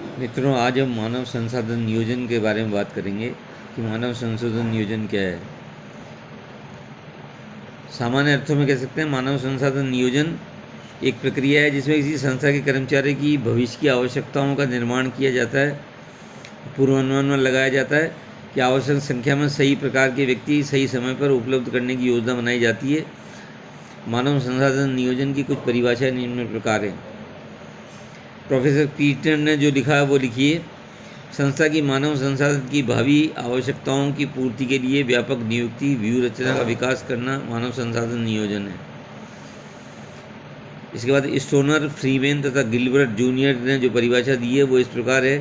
मित्रों, आज हम मानव संसाधन नियोजन के बारे में बात करेंगे कि मानव संसाधन नियोजन क्या है। सामान्य अर्थों में कह सकते हैं मानव संसाधन नियोजन एक प्रक्रिया है जिसमें किसी संस्था के कर्मचारी की भविष्य की आवश्यकताओं का निर्माण किया जाता है। पूर्वानुमान में लगाया जाता है कि आवश्यक संख्या में सही प्रकार के व्यक्ति सही समय पर उपलब्ध करने की योजना बनाई जाती है। मानव संसाधन नियोजन की कुछ परिभाषाएं निम्न प्रकार हैं। प्रोफेसर पीटर ने जो लिखा है वो लिखिए। संस्था की मानव संसाधन की भावी आवश्यकताओं की पूर्ति के लिए व्यापक नियुक्ति व्यूह रचना का विकास करना मानव संसाधन नियोजन है। इसके बाद स्टोनर, फ्रीमैन तथा गिलबर्ट जूनियर ने जो परिभाषा दी है वो इस प्रकार है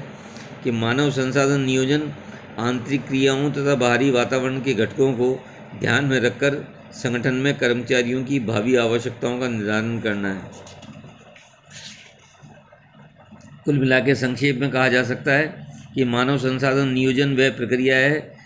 कि मानव संसाधन नियोजन आंतरिक क्रियाओं तथा बाहरी वातावरण के घटकों को ध्यान में रखकर संगठन में कर्मचारियों की भावी आवश्यकताओं का निर्धारण करना है। कुल मिलाकर संक्षेप में कहा जा सकता है कि मानव संसाधन नियोजन वह प्रक्रिया है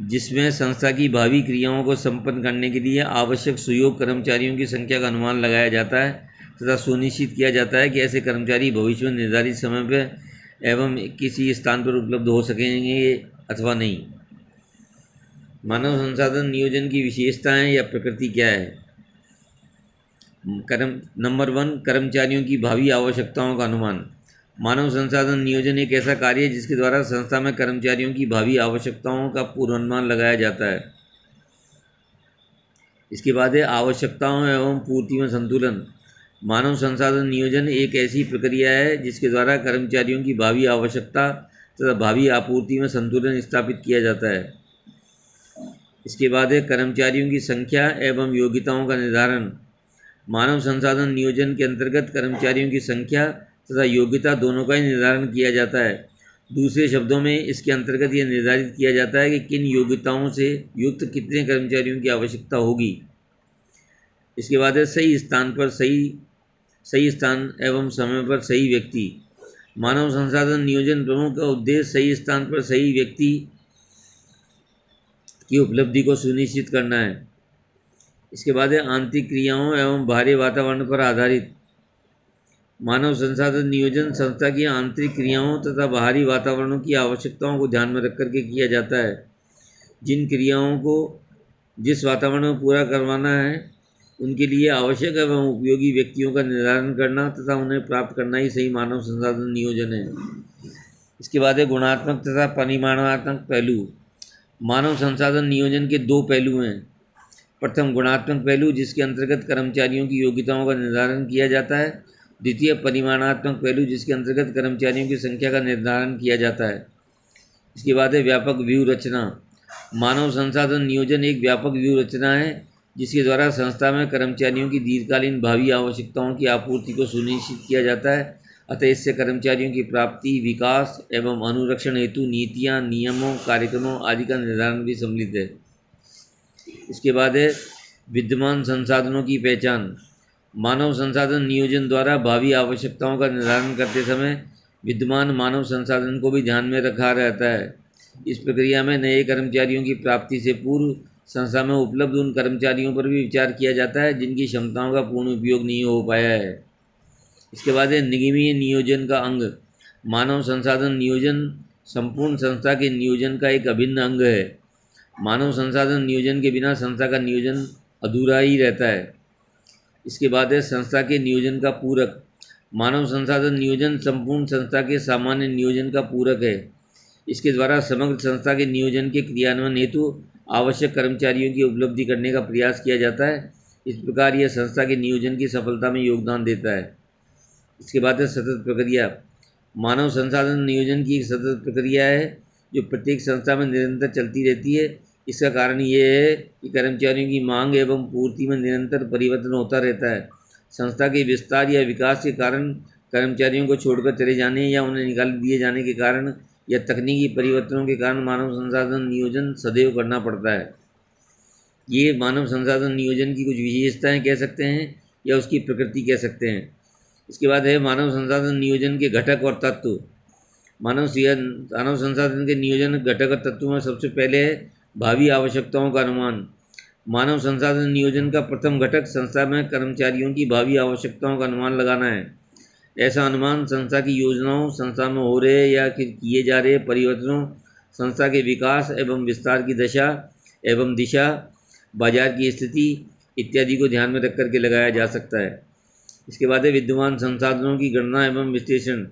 जिसमें संस्था की भावी क्रियाओं को संपन्न करने के लिए आवश्यक सुयोग्य कर्मचारियों की संख्या का अनुमान लगाया जाता है तथा सुनिश्चित किया जाता है कि ऐसे कर्मचारी भविष्य में निर्धारित समय पर एवं किसी स्थान पर उपलब्ध हो सकेंगे अथवा नहीं। मानव संसाधन नियोजन की विशेषताएं या प्रकृति क्या है? नंबर 1, कर्मचारियों की भावी आवश्यकताओं का अनुमान। मानव संसाधन नियोजन एक ऐसा कार्य है जिसके द्वारा संस्था में कर्मचारियों की भावी आवश्यकताओं का पूर्वानुमान लगाया जाता है। इसके बाद है आवश्यकताओं एवं पूर्ति में संतुलन। मानव संसाधन नियोजन एक ऐसी प्रक्रिया है जिसके द्वारा कर्मचारियों की भावी आवश्यकता तथा भावी आपूर्ति में संतुलन स्थापित किया जाता है। इसके बाद है कर्मचारियों की संख्या एवं योग्यताओं का निर्धारण। मानव संसाधन नियोजन के अंतर्गत कर्मचारियों की संख्या तथा योग्यता दोनों का ही निर्धारण किया जाता है। दूसरे शब्दों में इसके अंतर्गत यह निर्धारित किया जाता है कि किन योग्यताओं से युक्त कितने कर्मचारियों की आवश्यकता होगी। इसके बाद है सही स्थान एवं समय पर सही व्यक्ति। मानव संसाधन नियोजन प्रमुख उद्देश्य सही स्थान पर सही व्यक्ति की उपलब्धि को सुनिश्चित करना है। इसके बाद है आंतरिक क्रियाओं एवं बाहरी वातावरण पर आधारित। मानव संसाधन नियोजन संस्था की आंतरिक क्रियाओं तथा बाहरी वातावरणों की आवश्यकताओं को ध्यान में रख कर के किया जाता है। जिन क्रियाओं को जिस वातावरण में पूरा करवाना है उनके लिए आवश्यक एवं उपयोगी व्यक्तियों का निर्धारण करना तथा उन्हें प्राप्त करना ही सही मानव संसाधन नियोजन है। इसके बाद है गुणात्मक तथा परिमाणात्मक पहलू। मानव संसाधन नियोजन के दो पहलू हैं। प्रथम गुणात्मक पहलू जिसके अंतर्गत कर्मचारियों की योग्यताओं का निर्धारण किया जाता है। द्वितीय परिमाणात्मक पहलू जिसके अंतर्गत कर्मचारियों की संख्या का निर्धारण किया जाता है। इसके बाद है व्यापक व्यूह रचना। मानव संसाधन नियोजन एक व्यापक व्यूह रचना है जिसके द्वारा संस्था में कर्मचारियों की दीर्घकालीन भावी आवश्यकताओं की आपूर्ति को सुनिश्चित किया जाता है। अतः इससे कर्मचारियों की प्राप्ति, विकास एवं अनुरक्षण हेतु नीतियाँ, नियमों, कार्यक्रमों आदि का निर्धारण भी सम्मिलित है। इसके बाद है विद्यमान संसाधनों की पहचान। मानव संसाधन नियोजन द्वारा भावी आवश्यकताओं का निर्धारण करते समय विद्यमान मानव संसाधन को भी ध्यान में रखा रहता है। इस प्रक्रिया में नए कर्मचारियों की प्राप्ति से पूर्व संस्था में उपलब्ध उन कर्मचारियों पर भी विचार किया जाता है जिनकी क्षमताओं का पूर्ण उपयोग नहीं हो पाया है। इसके बाद है निगमीय नियोजन का अंग। मानव संसाधन नियोजन संपूर्ण संस्था के नियोजन का एक अभिन्न अंग है। मानव संसाधन नियोजन के बिना संस्था का नियोजन अधूरा ही रहता है। इसके बाद है संस्था के नियोजन का पूरक। मानव संसाधन नियोजन संपूर्ण संस्था के सामान्य नियोजन का पूरक है। इसके द्वारा समग्र संस्था के नियोजन के क्रियान्वयन हेतु आवश्यक कर्मचारियों की उपलब्धि करने का प्रयास किया जाता है। इस प्रकार यह संस्था के नियोजन की सफलता में योगदान देता है। इसके बाद है सतत प्रक्रिया। मानव संसाधन नियोजन की एक सतत प्रक्रिया है जो प्रत्येक संस्था में निरंतर चलती रहती है। इसका कारण ये है कि कर्मचारियों की मांग एवं पूर्ति में निरंतर परिवर्तन होता रहता है। संस्था के विस्तार या विकास के कारण कर्मचारियों को छोड़कर चले जाने या उन्हें निकाल दिए जाने के कारण या तकनीकी परिवर्तनों के कारण मानव संसाधन नियोजन सदैव करना पड़ता है। ये मानव संसाधन नियोजन की कुछ विशेषताएं कह सकते हैं या उसकी प्रकृति कह सकते हैं। इसके बाद है मानव संसाधन नियोजन के घटक और तत्व। मानव संसाधन के नियोजन घटक और तत्वों में सबसे पहले है भावी आवश्यकताओं का अनुमान। मानव संसाधन नियोजन का प्रथम घटक संस्था में कर्मचारियों की भावी आवश्यकताओं का अनुमान लगाना है। ऐसा अनुमान संस्था की योजनाओं, संस्था में हो रहे या किए जा रहे परिवर्तनों, संस्था के विकास एवं विस्तार की दशा एवं दिशा, बाजार की स्थिति इत्यादि को ध्यान में रख करके लगाया जा सकता है। इसके बाद है विद्यमान संसाधनों की गणना एवं विश्लेषण।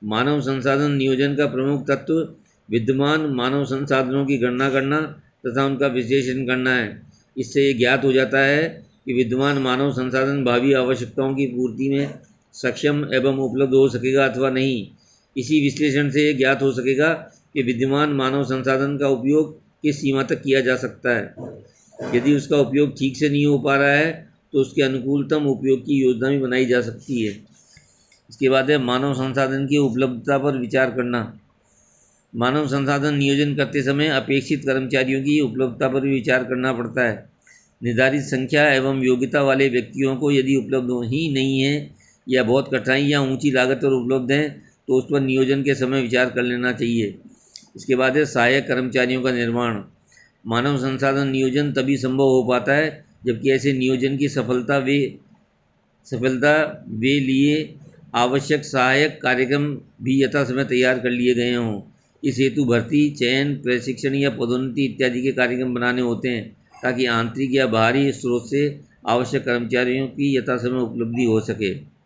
मानव संसाधन नियोजन का प्रमुख तत्व विद्यमान मानव संसाधनों की गणना करना तथा उनका विश्लेषण करना है। इससे ये ज्ञात हो जाता है कि विद्यमान मानव संसाधन भावी आवश्यकताओं की पूर्ति में सक्षम एवं उपलब्ध हो सकेगा अथवा नहीं। इसी विश्लेषण से ये ज्ञात हो सकेगा कि विद्यमान मानव संसाधन का उपयोग किस सीमा तक किया जा सकता है। यदि उसका उपयोग ठीक से नहीं हो पा रहा है तो उसके अनुकूलतम उपयोग की योजना भी बनाई जा सकती है। इसके बाद है मानव संसाधन की उपलब्धता पर विचार करना। मानव संसाधन नियोजन करते समय अपेक्षित कर्मचारियों की उपलब्धता पर भी विचार करना पड़ता है। निर्धारित संख्या एवं योग्यता वाले व्यक्तियों को यदि उपलब्ध ही नहीं है या बहुत कठिनाई या ऊंची लागत पर उपलब्ध हैं तो उस पर नियोजन के समय विचार कर लेना चाहिए। इसके बाद है सहायक कर्मचारियों का निर्माण। मानव संसाधन नियोजन तभी संभव हो पाता है जबकि ऐसे नियोजन की सफलता वे लिए आवश्यक सहायक कार्यक्रम भी यथा समय तैयार कर लिए गए हों। इस हेतु भर्ती, चयन, प्रशिक्षण या पदोन्नति इत्यादि के कार्यक्रम बनाने होते हैं ताकि आंतरिक या बाहरी स्रोत से आवश्यक कर्मचारियों की यथा समय उपलब्धि हो सके।